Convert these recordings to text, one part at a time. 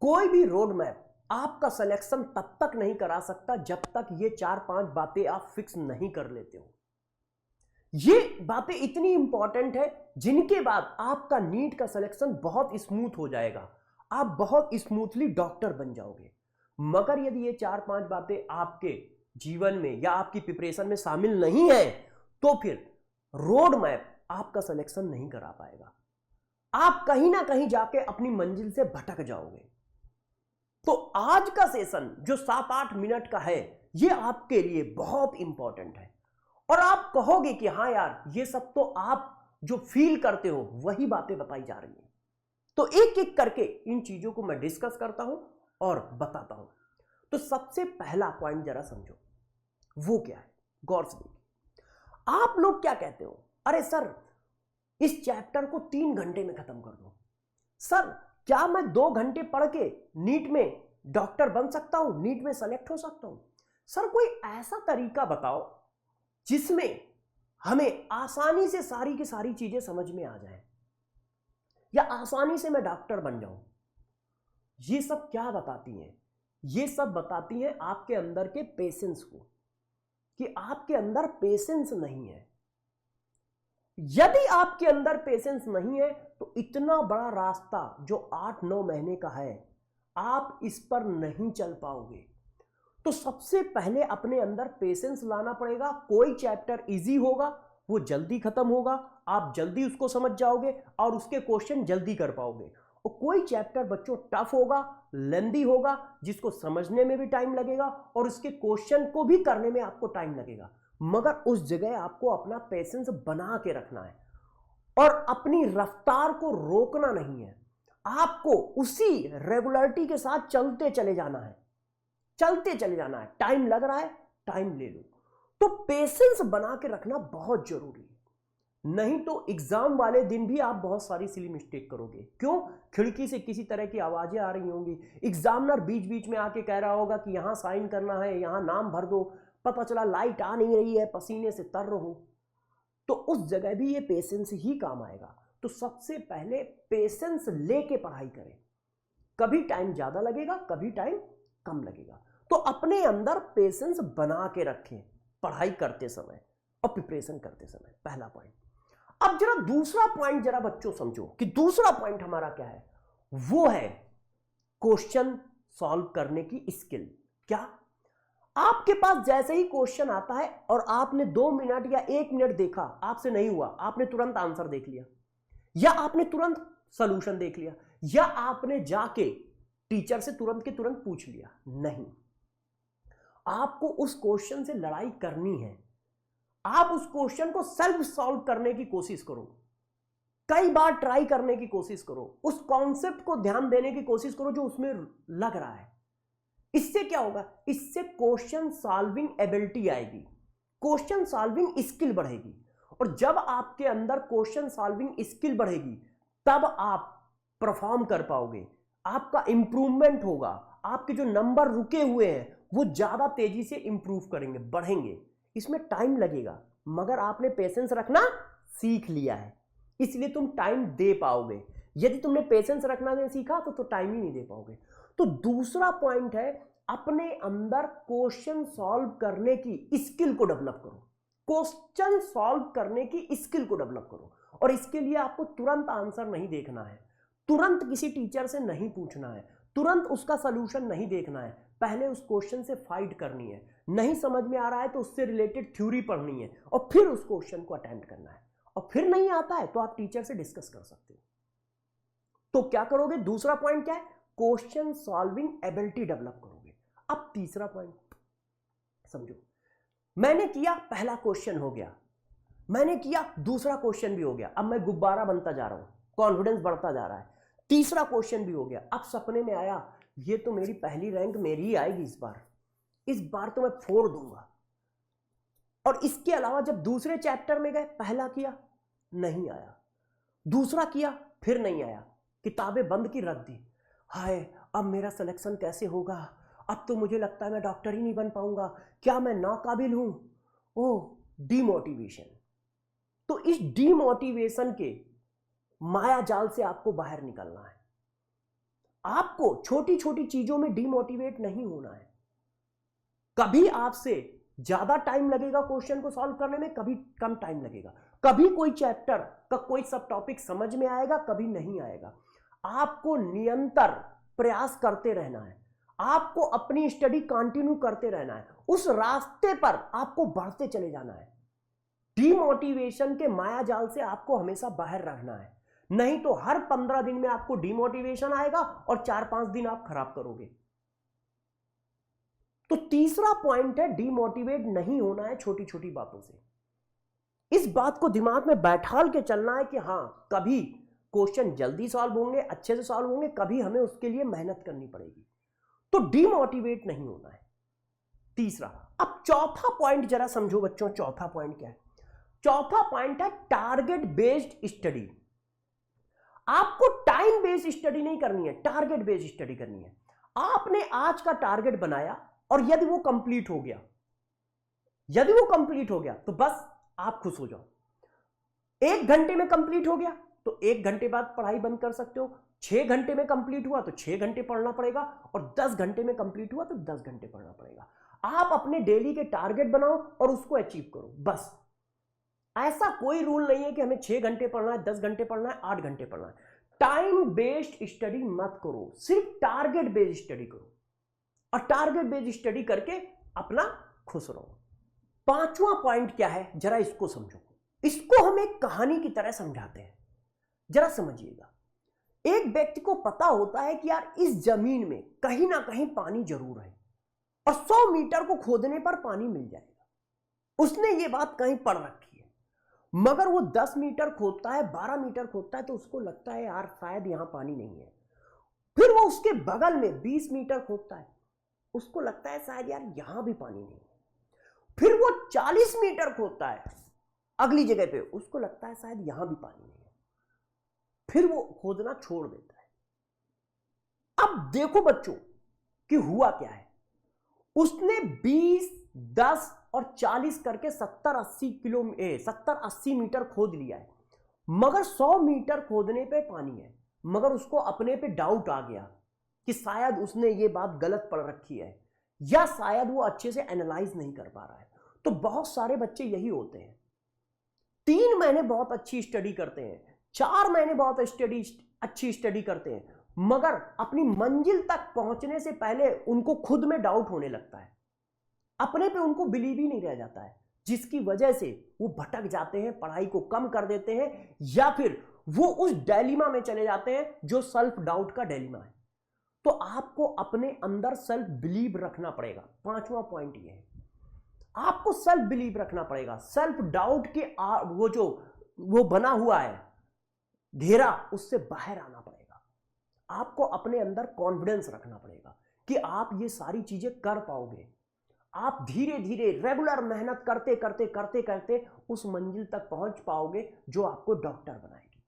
कोई भी road map आपका सिलेक्शन तब तक नहीं करा सकता जब तक ये 4-5 बातें आप फिक्स नहीं कर लेते हो। ये बातें इतनी इंपॉर्टेंट है जिनके बाद आपका नीट का सिलेक्शन बहुत स्मूथ हो जाएगा, आप बहुत स्मूथली डॉक्टर बन जाओगे। मगर यदि ये 4-5 बातें आपके जीवन में या आपकी प्रिपरेशन में शामिल नहीं है तो फिर रोड मैप आपका सिलेक्शन नहीं करा पाएगा, आप कहीं ना कहीं जाके अपनी मंजिल से भटक जाओगे। तो आज का सेशन जो 7-8 मिनट का है ये आपके लिए बहुत इंपॉर्टेंट है और आप कहोगे कि हाँ यार ये सब तो आप जो फील करते हो वही बातें बताई जा रही हैं। तो एक एक करके इन चीजों को मैं डिस्कस करता हूं और बताता हूं। तो सबसे पहला पॉइंट जरा समझो, वो क्या है, गौर से देखिए। आप लोग क्या कहते हो, अरे सर इस चैप्टर को 3 घंटे में खत्म कर दो। सर क्या मैं 2 घंटे पढ़ के नीट में डॉक्टर बन सकता हूं, नीट में सेलेक्ट हो सकता हूं? सर कोई ऐसा तरीका बताओ जिसमें हमें आसानी से सारी की सारी चीजें समझ में आ जाए या आसानी से मैं डॉक्टर बन जाऊं। ये सब क्या बताती हैं? ये सब बताती हैं आपके अंदर के पेशेंस को, कि आपके अंदर पेशेंस नहीं है। यदि आपके अंदर पेशेंस नहीं है तो इतना बड़ा रास्ता जो 8-9 महीने का है आप इस पर नहीं चल पाओगे। तो सबसे पहले अपने अंदर पेशेंस लाना पड़ेगा। कोई चैप्टर इजी होगा वो जल्दी खत्म होगा, आप जल्दी उसको समझ जाओगे और उसके क्वेश्चन जल्दी कर पाओगे। और कोई चैप्टर बच्चों टफ होगा, लेंदी होगा, जिसको समझने में भी टाइम लगेगा और उसके क्वेश्चन को भी करने में आपको टाइम लगेगा। मगर उस जगह आपको अपना पेशेंस बना के रखना है और अपनी रफ्तार को रोकना नहीं है। आपको उसी रेगुलरिटी के साथ चलते चले जाना है, चलते चले जाना है। टाइम लग रहा है, टाइम ले लो। तो पेशेंस बना के रखना बहुत जरूरी है, नहीं तो एग्जाम वाले दिन भी आप बहुत सारी सिली मिस्टेक करोगे। क्यों? खिड़की से किसी तरह की आवाजें आ रही होंगी, एग्जामिनर बीच बीच में आके कह रहा होगा कि यहां साइन करना है, यहां नाम भर दो, पता चला लाइट आ नहीं रही है, पसीने से तर रहो। तो उस जगह भी ये पेशेंस ही काम आएगा। तो सबसे पहले पेशेंस लेके पढ़ाई करें। कभी टाइम ज्यादा लगेगा, कभी टाइम कम लगेगा। तो अपने अंदर पेशेंस बना के रखें पढ़ाई करते समय और प्रिपरेशन करते समय, पहला पॉइंट। अब जरा दूसरा पॉइंट जरा बच्चों समझो कि दूसरा पॉइंट हमारा क्या है। वो है क्वेश्चन सॉल्व करने की स्किल। क्या आपके पास जैसे ही क्वेश्चन आता है और आपने 2 मिनट या 1 मिनट देखा, आपसे नहीं हुआ, आपने तुरंत आंसर देख लिया या आपने तुरंत सॉल्यूशन देख लिया या आपने जाके टीचर से तुरंत के तुरंत पूछ लिया? नहीं, आपको उस क्वेश्चन से लड़ाई करनी है। आप उस क्वेश्चन को सेल्फ सॉल्व करने की कोशिश करो, कई बार ट्राई करने की कोशिश करो, उस कॉन्सेप्ट को ध्यान देने की कोशिश करो जो उसमें लग रहा है। इससे क्या होगा? इससे क्वेश्चन सॉल्विंग एबिलिटी आएगी, क्वेश्चन सॉल्विंग स्किल बढ़ेगी। और जब आपके अंदर क्वेश्चन सॉल्विंग स्किल बढ़ेगी तब आप परफॉर्म कर पाओगे, आपका इंप्रूवमेंट होगा, आपके जो नंबर रुके हुए हैं वो ज्यादा तेजी से इंप्रूव करेंगे, बढ़ेंगे। इसमें टाइम लगेगा मगर आपने पेशेंस रखना सीख लिया है, इसलिए तुम टाइम दे पाओगे। यदि तुमने पेशेंस रखना नहीं सीखा तो टाइम ही नहीं दे पाओगे। तो दूसरा पॉइंट है अपने अंदर क्वेश्चन सॉल्व करने की स्किल को डेवलप करो। क्वेश्चन सॉल्व करने की स्किल को डेवलप करो और इसके लिए आपको तुरंत आंसर नहीं देखना है, तुरंत किसी टीचर से नहीं पूछना है, तुरंत उसका सलूशन नहीं देखना है। पहले उस क्वेश्चन से फाइट करनी है, नहीं समझ में आ रहा है तो उससे रिलेटेड थ्योरी पढ़नी है और फिर उस क्वेश्चन को अटेम्प्ट करना है। और फिर नहीं आता है तो आप टीचर से डिस्कस कर सकते हो। तो क्या करोगे? दूसरा पॉइंट क्या है? क्वेश्चन सॉल्विंग एबिलिटी डेवलप करोगे। अब तीसरा पॉइंट समझो, मैंने किया, पहला क्वेश्चन हो गया, मैंने किया, दूसरा क्वेश्चन भी हो गया, अब मैं गुब्बारा बनता जा रहा हूं, कॉन्फिडेंस बढ़ता जा रहा है, तीसरा क्वेश्चन भी हो गया। अब सपने में आया ये तो मेरी पहली रैंक मेरी ही आएगी इस बार तो मैं फोड़ दूंगा। और इसके अलावा जब दूसरे चैप्टर में गए, पहला किया नहीं आया, दूसरा किया फिर नहीं आया, किताबें बंद की रख दी, हाय अब मेरा सिलेक्शन कैसे होगा, अब तो मुझे लगता है मैं डॉक्टर ही नहीं बन पाऊंगा, क्या मैं नाकाबिल हूं? ओह, डिमोटिवेशन। तो इस डिमोटिवेशन के माया जाल से आपको बाहर निकलना है। आपको छोटी छोटी चीजों में डिमोटिवेट नहीं होना है। कभी आपसे ज्यादा टाइम लगेगा क्वेश्चन को सॉल्व करने में, कभी कम टाइम लगेगा, कभी कोई चैप्टर का कोई सब टॉपिक समझ में आएगा, कभी नहीं आएगा। आपको निरंतर प्रयास करते रहना है, आपको अपनी स्टडी कंटिन्यू करते रहना है, उस रास्ते पर आपको बढ़ते चले जाना है। डिमोटिवेशन के माया जाल से आपको हमेशा बाहर रहना है, नहीं तो हर 15 दिन में आपको डिमोटिवेशन आएगा और 4-5 दिन आप खराब करोगे। तो तीसरा पॉइंट है, डिमोटिवेट नहीं होना है छोटी छोटी बातों से। इस बात को दिमाग में बैठाल के चलना है कि हां, कभी क्वेश्चन जल्दी सॉल्व होंगे, अच्छे से सॉल्व होंगे, कभी हमें उसके लिए मेहनत करनी पड़ेगी। तो डिमोटिवेट नहीं होना है, तीसरा। अब चौथा पॉइंट जरा समझो बच्चों, चौथा पॉइंट क्या है? चौथा पॉइंट है टारगेट बेस्ड स्टडी। आपको टाइम बेस्ड स्टडी नहीं करनी है, टारगेट बेस्ड स्टडी करनी है। आपने आज का टारगेट बनाया और यदि वो कंप्लीट हो गया, यदि वो कंप्लीट हो गया तो बस आप खुश हो जाओ। 1 घंटे में कंप्लीट हो गया तो 1 घंटे बाद पढ़ाई बंद कर सकते हो। 6 घंटे में कंप्लीट हुआ तो 6 घंटे पढ़ना पड़ेगा, और 10 घंटे में कंप्लीट हुआ तो 10 घंटे पढ़ना पड़ेगा। आप अपने डेली के टारगेट बनाओ और उसको अचीव करो, बस। ऐसा कोई रूल नहीं है कि हमें 6 घंटे पढ़ना है, 10 घंटे पढ़ना है, 8 घंटे पढ़ना है। टाइम बेस्ड स्टडी मत करो, सिर्फ टारगेट बेस्ड स्टडी करो, और टारगेट बेस्ड स्टडी करके अपना खुश रहो। पांचवा पॉइंट क्या है, जरा इसको समझो। इसको हम एक कहानी की तरह समझाते हैं, जरा समझिएगा। एक व्यक्ति को पता होता है कि यार इस जमीन में कहीं ना कहीं पानी जरूर है, और 100 मीटर को खोदने पर पानी मिल जाएगा। उसने ये बात कहीं पढ़ रखी है, मगर वो 10 मीटर खोदता है, 12 मीटर खोदता है, तो उसको लगता है यार शायद यहां पानी नहीं है। फिर वो उसके बगल में 20 मीटर खोदता है, उसको लगता है शायद यार यहां भी पानी नहीं है। फिर वो 40 मीटर खोदता है अगली जगह पे, उसको लगता है शायद यहां भी पानी नहीं है। फिर वो खोदना छोड़ देता है। अब देखो बच्चों कि हुआ क्या है। उसने 20, 10 और 40 करके 70-80 मीटर खोद लिया है, मगर 100 मीटर खोदने पे पानी है। मगर उसको अपने पे डाउट आ गया कि शायद उसने ये बात गलत पढ़ रखी है, या शायद वो अच्छे से एनालाइज नहीं कर पा रहा है। तो बहुत सारे बच्चे यही होते हैं, 3 महीने बहुत अच्छी स्टडी करते हैं, 4 महीने बहुत अच्छी स्टडी करते हैं, मगर अपनी मंजिल तक पहुंचने से पहले उनको खुद में डाउट होने लगता है, अपने पे उनको बिलीव ही नहीं रह जाता है, जिसकी वजह से वो भटक जाते हैं, पढ़ाई को कम कर देते हैं, या फिर वो उस डायलिमा में चले जाते हैं जो सेल्फ डाउट का डायलिमा है। तो आपको अपने अंदर सेल्फ बिलीव रखना पड़ेगा। पांचवा पॉइंट ये है, आपको सेल्फ बिलीव रखना पड़ेगा। सेल्फ डाउट के वो बना हुआ है घेरा, उससे बाहर आना पड़ेगा। आपको अपने अंदर कॉन्फिडेंस रखना पड़ेगा कि आप ये सारी चीजें कर पाओगे। आप धीरे धीरे रेगुलर मेहनत करते करते करते करते उस मंजिल तक पहुंच पाओगे जो आपको डॉक्टर बनाएगी।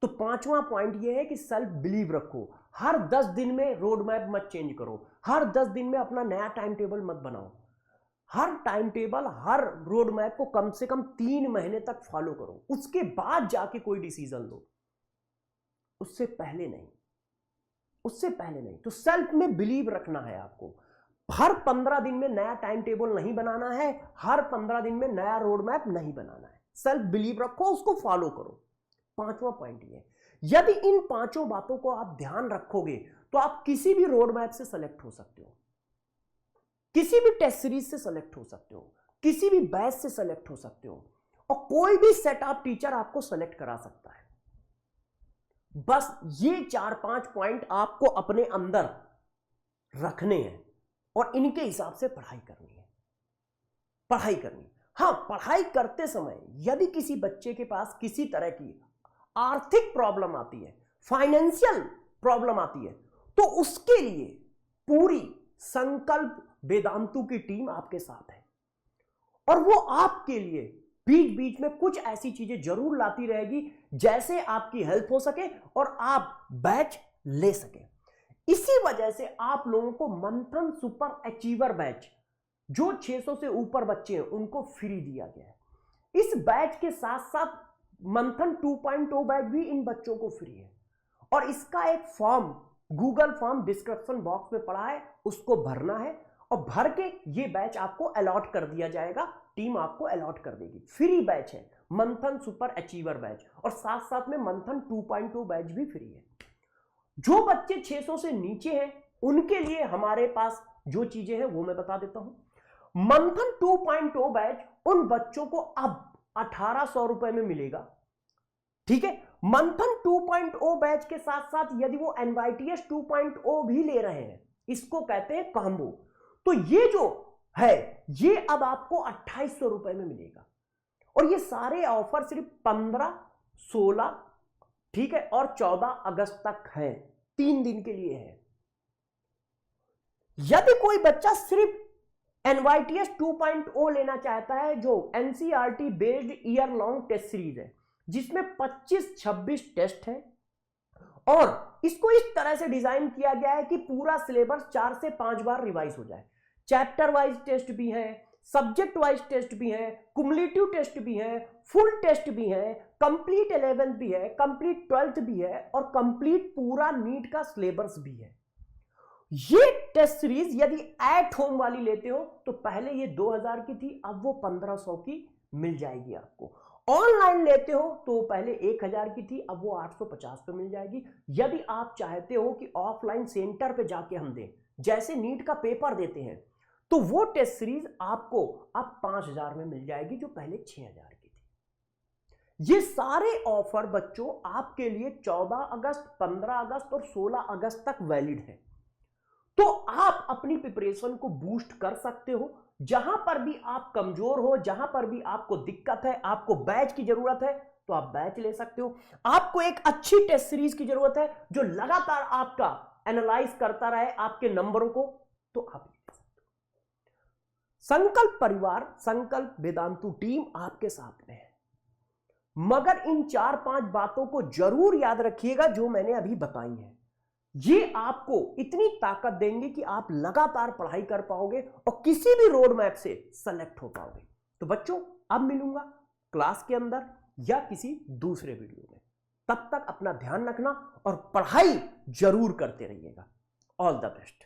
तो पांचवा पॉइंट ये है कि सेल्फ बिलीव रखो। हर 10 दिन में रोड मैप मत चेंज करो, हर 10 दिन में अपना नया टाइम टेबल मत बनाओ। हर टाइम टेबल, हर रोड मैप को कम से कम 3 महीने तक फॉलो करो, उसके बाद जाके कोई डिसीजन लो, उससे पहले नहीं, उससे पहले नहीं। तो सेल्फ में बिलीव रखना है आपको। हर 15 दिन में नया टाइम टेबल नहीं बनाना है, हर 15 दिन में नया रोड मैप नहीं बनाना है। सेल्फ बिलीव रखो, उसको फॉलो करो। पांचवा पॉइंट ये, यदि इन 5 बातों को आप ध्यान रखोगे तो आप किसी भी रोड मैप से सेलेक्ट हो सकते हो, किसी भी टेस्ट सीरीज से सेलेक्ट हो सकते हो, किसी भी बैच से सेलेक्ट हो सकते हो, और कोई भी सेट ऑफ टीचर आपको सेलेक्ट करा सकता है। बस ये 4-5 पॉइंट आपको अपने अंदर रखने हैं और इनके हिसाब से पढ़ाई करनी है, पढ़ाई करनी। हां, पढ़ाई करते समय यदि किसी बच्चे के पास किसी तरह की आर्थिक प्रॉब्लम आती है, फाइनेंशियल प्रॉब्लम आती है, तो उसके लिए पूरी संकल्प वेदांतु की टीम आपके साथ है, और वो आपके लिए बीच बीच में कुछ ऐसी चीजें जरूर लाती रहेगी जैसे आपकी हेल्प हो सके और आप बैच ले सके। इसी वजह से आप लोगों को मंथन सुपर अचीवर बैच, जो 600 से ऊपर बच्चे हैं उनको फ्री दिया गया है। इस बैच के साथ साथ मंथन 2.0 बैच भी इन बच्चों को फ्री है, और इसका एक form, Google form description box में पड़ा है, उसको भरना है और भर के ये बैच आपको अलॉट कर दिया जाएगा, टीम आपको अलॉट कर देगी। फ्री बैच है मंथन सुपर अचीवर बैच, और साथ साथ में मंथन 2.0 बैच भी फ्री है। जो बच्चे 600 से नीचे हैं उनके लिए हमारे पास जो चीजें हैं वो मैं बता देता हूं। मंथन 2.0 बैच उन बच्चों को अब 1800 रुपए में मिलेगा, ठीक है। मंथन 2.0 बैच के साथ साथ यदि वो NYTS 2.0 भी ले रहे हैं, इसको कहते हैं कॉम्बो, तो ये जो है ये अब आपको 2800 रुपए में मिलेगा। और ये सारे ऑफर सिर्फ 15, 16, ठीक है, और 14 अगस्त तक है, 3 दिन के लिए है। यदि कोई बच्चा सिर्फ NYTS 2.0 लेना चाहता है, जो NCERT based year long test series है, जिसमें 25-26 टेस्ट है, और इसको इस तरह से डिजाइन किया गया है कि पूरा सिलेबस 4 से 5 बार रिवाइज हो जाए। चैप्टर वाइज टेस्ट भी है, सब्जेक्ट वाइज टेस्ट भी है, कुमुलेटिव टेस्ट भी है, फुल टेस्ट भी है, कंप्लीट 11th भी है, कंप्लीट 12th भी है, और कंप्लीट पूरा नीट का सिलेबस भी है। ये टेस्ट सीरीज यदि एट होम वाली लेते हो तो पहले ये 2000 की थी, अब वो 1500 की मिल जाएगी आपको। ऑनलाइन लेते हो तो पहले 1000 की थी, अब वो 850 पे मिल जाएगी। यदि आप चाहते हो कि ऑफलाइन सेंटर पे जाके हम दें, जैसे नीट का पेपर देते हैं, तो वो टेस्ट सीरीज आपको अब 5000 में मिल जाएगी, जो पहले 6000 की थी। ये सारे ऑफर बच्चों आपके लिए 14 अगस्त, 15 अगस्त और 16 अगस्त तक वैलिड है। तो आप अपनी प्रिपरेशन को बूस्ट कर सकते हो। जहां पर भी आप कमजोर हो, जहां पर भी आपको दिक्कत है, आपको बैच की जरूरत है, तो आप बैच ले सकते हो। आपको एक अच्छी टेस्ट सीरीज की जरूरत है जो लगातार आपका एनालाइज करता रहे आपके नंबरों को, तो आप ले सकते हो। संकल्प परिवार, संकल्प वेदांतु टीम आपके साथ में है, मगर इन 4-5 बातों को जरूर याद रखिएगा जो मैंने अभी बताई हैं। ये आपको इतनी ताकत देंगे कि आप लगातार पढ़ाई कर पाओगे और किसी भी रोड मैप से सेलेक्ट हो पाओगे। तो बच्चों, अब मिलूंगा क्लास के अंदर या किसी दूसरे वीडियो में। तब तक अपना ध्यान रखना और पढ़ाई जरूर करते रहिएगा। All the best.